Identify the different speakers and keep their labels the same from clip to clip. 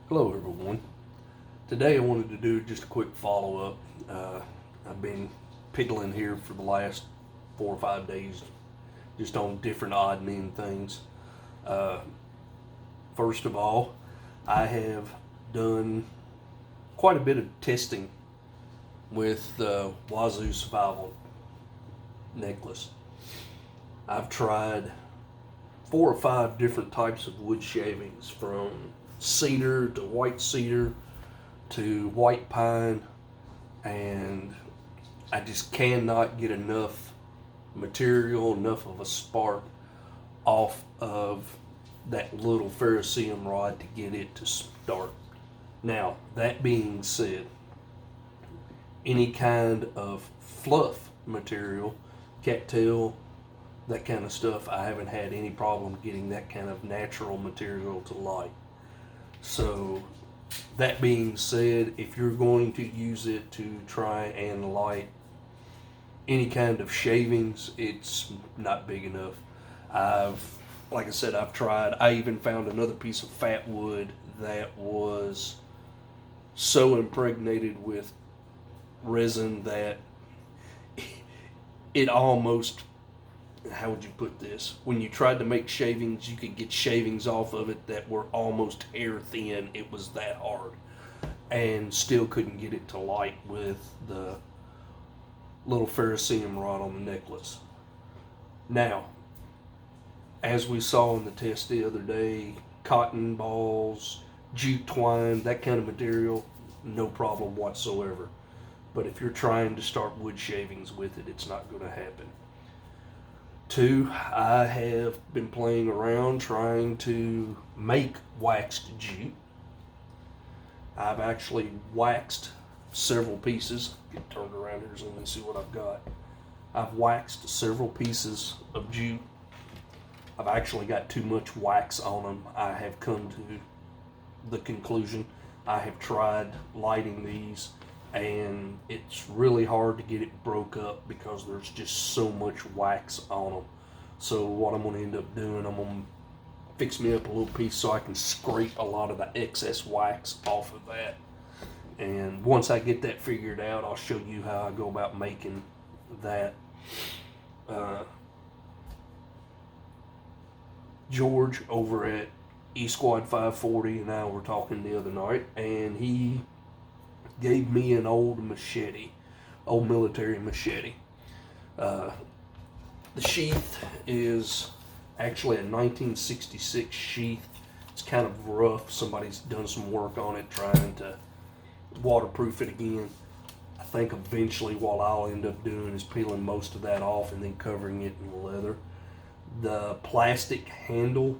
Speaker 1: Hello everyone. Today I wanted to do just a quick follow-up. I've been piddling here for the last 4 or 5 days just on different odd and end things. Uh, First of all, I have done quite a bit of testing with the Wazoo Survival Necklace. I've tried 4 or 5 different types of wood shavings, from cedar to white cedar to white pine, and I just cannot get enough material, enough of a spark off of that little ferrocerium rod to get it to start. Now, that being said, any kind of fluff material, cattail, that kind of stuff, I haven't had any problem getting that kind of natural material to light. So, that being said, if you're going to use it to try and light any kind of shavings, it's not big enough. Like I said, I've tried. I even found another piece of fat wood that was so impregnated with resin that it almost, how would you put this? When you tried to make shavings, you could get shavings off of it that were almost hair thin. It was that hard. And still couldn't get it to light with the little ferrocerium rod on the necklace. Now, as we saw in the test the other day, cotton balls, jute twine, that kind of material, no problem whatsoever. But if you're trying to start wood shavings with it, it's not going to happen. Two, I have been playing around trying to make waxed jute. I've actually waxed several pieces. Get turned around here so you can see what I've got. I've waxed several pieces of jute. I've actually got too much wax on them. I have come to the conclusion. I have tried lighting these, and it's really hard to get it broke up because there's just so much wax on them. So what I'm going to end up doing, I'm going to fix me up a little piece so I can scrape a lot of the excess wax off of that. And once I get that figured out, I'll show you how I go about making that. George over at E Squad 540 and I were talking the other night, and he gave me an old machete, old military machete. The sheath is actually a 1966 sheath. It's kind of rough. Somebody's done some work on it trying to waterproof it again. I think eventually what I'll end up doing is peeling most of that off and then covering it in leather. The plastic handle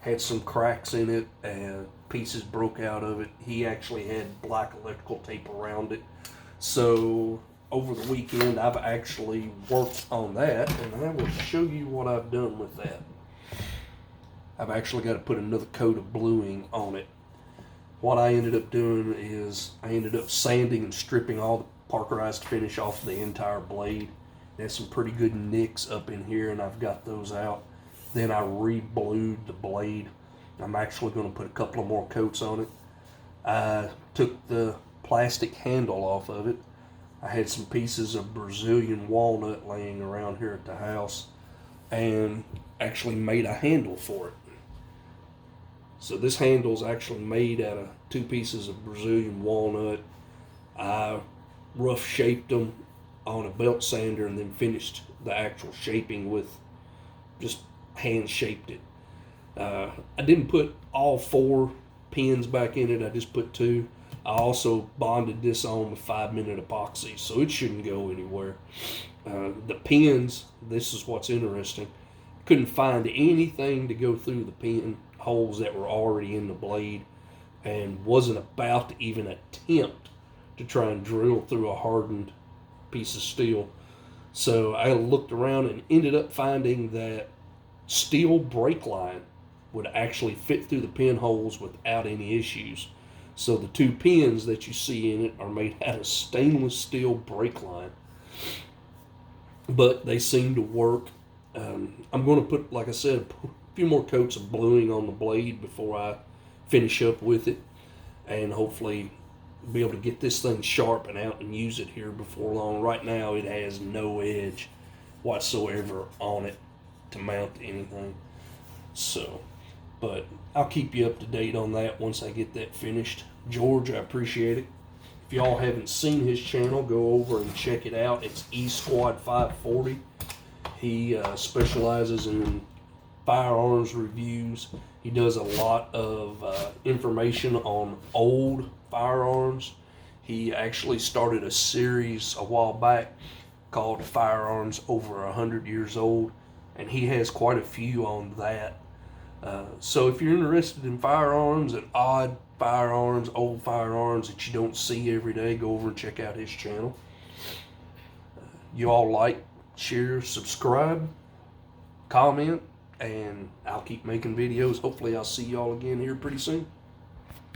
Speaker 1: had some cracks in it and pieces broke out of it. He actually had black electrical tape around it. So over the weekend I've actually worked on that, and I will show you what I've done with that. I've actually got to put another coat of bluing on it. What I ended up doing is I ended up sanding and stripping all the parkerized finish off the entire blade. There's some pretty good nicks up in here, and I've got those out. Then I re-blued the blade. I'm actually going to put a couple of more coats on it. I took the plastic handle off of it. I had some pieces of Brazilian walnut laying around here at the house and actually made a handle for it. So this handle is actually made out of 2 pieces of Brazilian walnut. I rough shaped them on a belt sander and then finished the actual shaping with just hand shaped it. I didn't put all 4 pins back in it. I just put 2. I also bonded this on with 5-minute epoxy, so it shouldn't go anywhere. The pins, this is what's interesting. Couldn't find anything to go through the pin holes that were already in the blade, and wasn't about to even attempt to try and drill through a hardened piece of steel. So I looked around and ended up finding that steel brake line would actually fit through the pinholes without any issues. So the 2 pins that you see in it are made out of stainless steel brake line, but they seem to work. I'm going to put, like I said, a few more coats of bluing on the blade before I finish up with it. and hopefully be able to get this thing sharpened out and use it here before long. Right now it has no edge whatsoever on it to mount anything. So, but I'll keep you up to date on that once I get that finished. George, I appreciate it. If y'all haven't seen his channel, go over and check it out. It's E Squad 540. He specializes in firearms reviews. He does a lot of information on old firearms. He actually started a series a while back called Firearms Over 100 Years Old, and he has quite a few on that. So if you're interested in firearms and odd firearms, old firearms that you don't see every day, go over and check out his channel. You all like, share, subscribe, comment, and I'll keep making videos. Hopefully I'll see y'all again here pretty soon.